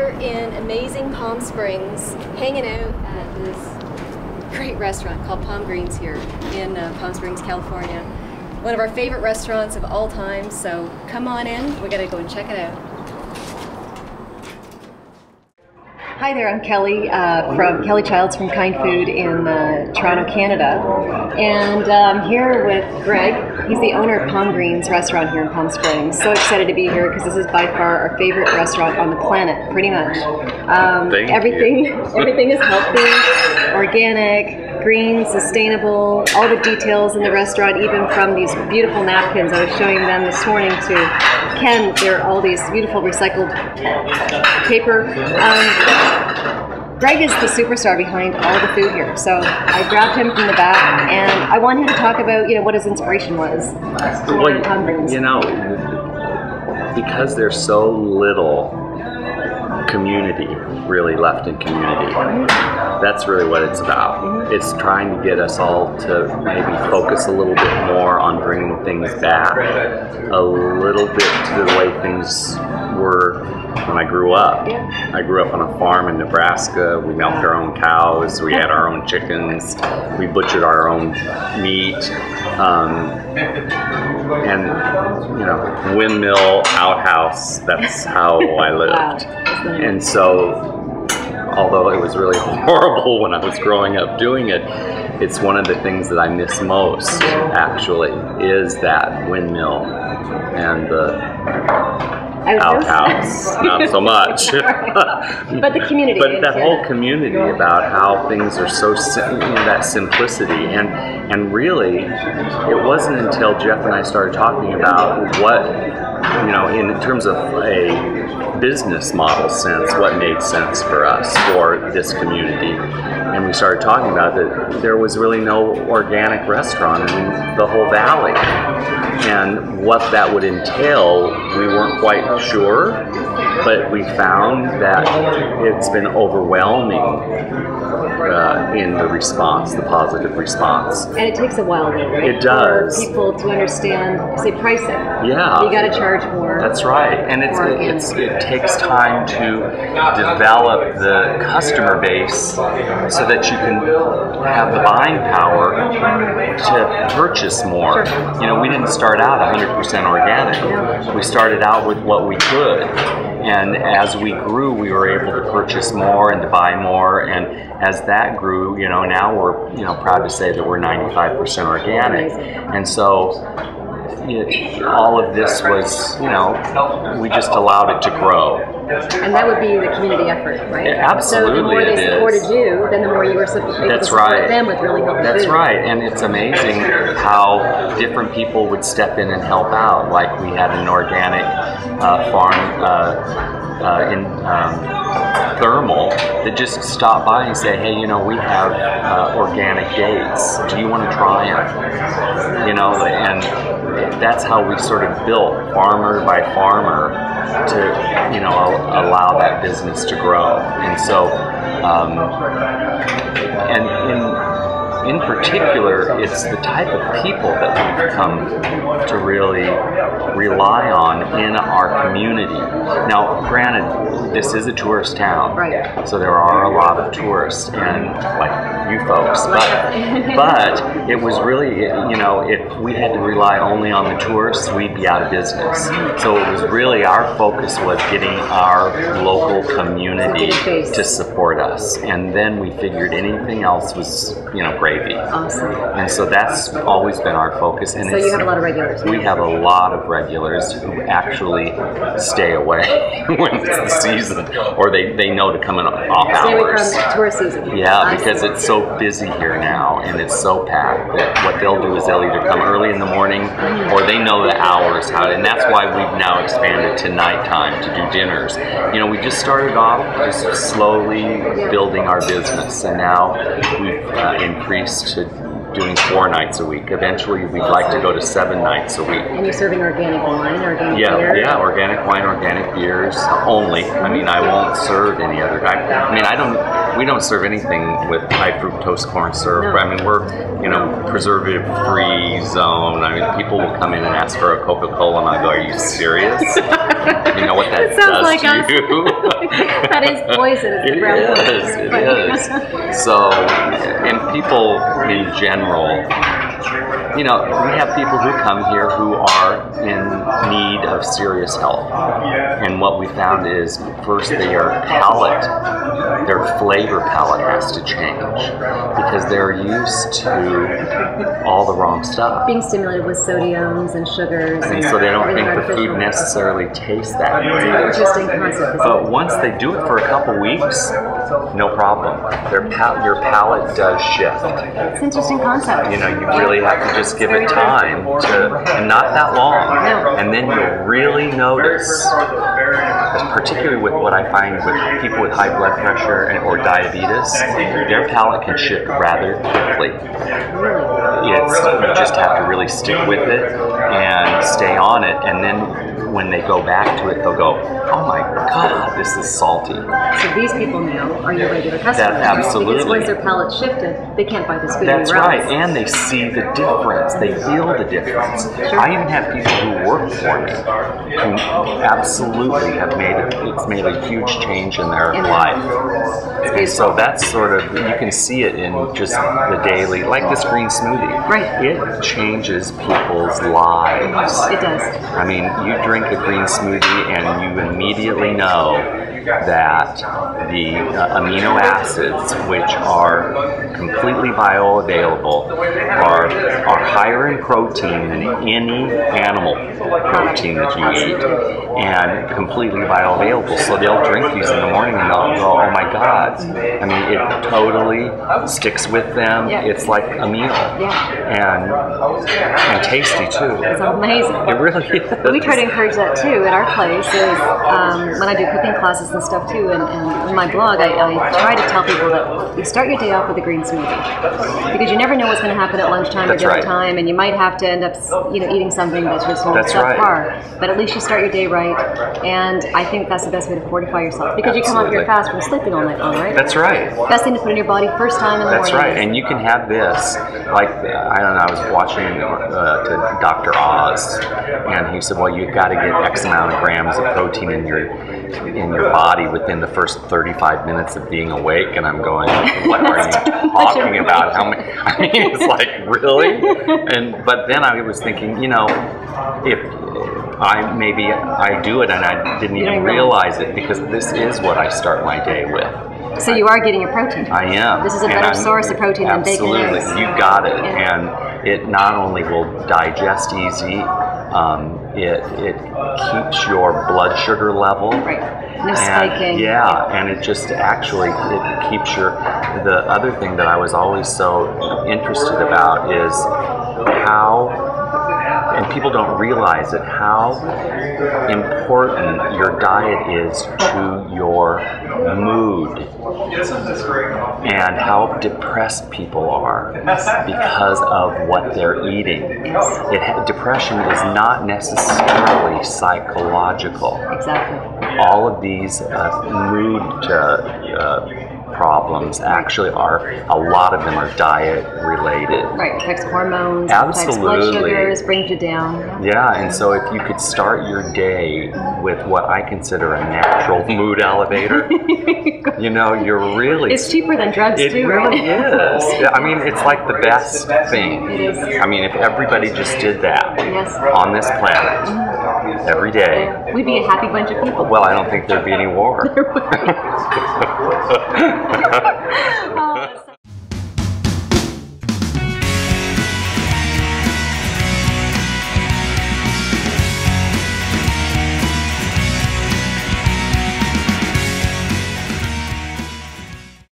here in amazing Palm Springs, hanging out at this great restaurant called Palm Greens here in Palm Springs, California. One of our favorite restaurants of all time, so come on in, we gotta go and check it out. Hi there, I'm Kelly from Kelly Childs from Kindfood in Toronto, Canada, and I'm here with Greg. He's the owner of Palm Greens restaurant here in Palm Springs. So excited to be here because this is by far our favorite restaurant on the planet, pretty much. Everything is healthy, organic, green, sustainable, all the details in the restaurant, even from these beautiful napkins. I was showing them this morning to Ken. They're all these beautiful recycled paper. Greg is the superstar behind all the food here, so I grabbed him from the back, and I want him to talk about, what his inspiration was. Well, because there's so little community really left in community, that's really what it's about. It's trying to get us all to maybe focus a little bit more on bringing things back a little bit to the way things were when I grew up. I grew up on a farm in Nebraska. We milked our own cows. We had our own chickens. We butchered our own meat. And windmill outhouse, that's how I lived. And so, although it was really horrible when I was growing up doing it, it's one of the things that I miss most, actually, is that windmill and the outhouse. Not so much. But the community. But that whole community about how things are so, that simplicity. And really, it wasn't until Jeff and I started talking about what, in terms of a business model sense, what made sense for us, for this community. And we started talking about that there was really no organic restaurant in the whole valley. And what that would entail, we weren't quite sure, but we found that it's been overwhelming in the response, the positive response. And it takes a while, though, right? It does. For people to understand, say, pricing. Yeah. You got to charge more. That's right. And it takes time to develop the customer base so that you can have the buying power to purchase more. Sure. We didn't start out 100% organic. We started out with what we could. And as we grew, we were able to purchase more and to buy more. And as that grew, now we're, proud to say that we're 95% organic. And so all of this was, we just allowed it to grow. And that would be the community effort, right? Yeah, absolutely. So the more they supported you, then the more you were able to support them with really healthy food. That's right. And it's amazing how different people would step in and help out. Like we had an organic farm in Thermal that just stopped by and say, hey, we have organic dates. Do you want to try them? And that's how we sort of built farmer by farmer to, allow that business to grow. And so, and in particular, it's the type of people that we've come to really rely on in our community. Now, granted, this is a tourist town, right? So there are a lot of tourists, and like you folks, but it was really, if we had to rely only on the tourists, we'd be out of business. So it was really, our focus was getting our local community to support us, and then we figured anything else was, gravy. Awesome. And so that's always been our focus. And so you have a lot of regulars. We have a lot of regulars who actually stay away when it's the season, or they know to come in off hours. Stay away from tourist season. Yeah, because it's so busy here now, and it's so packed that what they'll do is they'll either come early in the morning, or they know the hours and that's why we've now expanded to nighttime to do dinners. We just started off just slowly building our business, and now we've increased to doing 4 nights a week. Eventually, we'd like to go to 7 nights a week. And you're serving organic wine, organic beer? Yeah, organic wine, organic beers only. I mean, I won't serve any other. We don't serve anything with high fructose corn syrup. No. I mean, we're, preservative-free zone. I mean, people will come in and ask for a Coca-Cola, and I go, "Are you serious?" You know what that sounds does like to us. you? That is poison. It is. So, and people in general, you know, we have people who come here who are in need of serious help. And what we found is, first, their flavor palette has to change because they're used to all the wrong stuff. Being stimulated with sodiums and sugars. And so they don't think the food necessarily tastes that It's great. an interesting concept. But once they do it for a couple weeks, no problem. Your palate does shift. It's an interesting concept. You know, you really have to just give it time and not that long. No. And then you'll really notice, particularly with what I find with people with high blood pressure or diabetes, their palate can shift rather quickly. You just have to really stick with it and stay on it, and then when they go back to it, they'll go, "Oh my God, this is salty." So these people now are your regular customers. Absolutely. Because once their palate shifted, they can't buy this food That's anywhere right, else. and they see the difference. They feel the difference. Sure. I even have people who work for me who absolutely have it's made a huge change in their life. And so that's sort of, you can see it in just the daily, like this green smoothie. Right. It changes people's lives. It does. I mean, you drink a green smoothie and you immediately know that the amino acids, which are completely bioavailable, are higher in protein than any animal protein that you eat, and completely bioavailable. So they'll drink these in the morning and they'll go, "Oh my God!" I mean, it totally sticks with them. Yeah. It's like a meal, and tasty too. It's amazing. It really is. We try to encourage that too at our place. Is when I do cooking classes and stuff too, and in my blog, I try to tell people that you start your day off with a green smoothie because you never know what's going to happen at lunchtime or dinner time, and you might have to end up, eating something that's just subpar. But at least you start your day right, and I think that's the best way to fortify yourself because you come off your fast from sleeping all night long, right? That's right. Best thing to put in your body first time in the morning. That's right, and you can have this, like, I don't know, I was watching to Dr. Oz, and he said, well, you've got to get X amount of grams of protein in your body within the first 35 minutes of being awake, and I'm going, what are you talking about? How many? I mean, it's like, really? But then I was thinking, if I do it and I didn't even realize it, because this is what I start my day with. So you are getting your protein. I am. This is a better source of protein than bacon and eggs. Absolutely, you got it. And it not only will digest easy, it keeps your blood sugar level. Right. No spiking. Yeah, and it just actually, it keeps the other thing that I was always so interested about is how, and people don't realize it, how important your diet is to your mood and how depressed people are because of what they're eating. Depression is not necessarily psychological. Exactly. All of these mood problems actually are, a lot of them are diet related. Right, it affects hormones, Absolutely. Blood sugars, brings you down. Yeah, and so if you could start your day with what I consider a natural mood elevator, you're really... It's cheaper than drugs It too, really right? is. I mean, it's like the best thing. It is. I mean, if everybody just did that on this planet every day, we'd be a happy bunch of people. well, I don't think there'd be any war. There would be. Oh,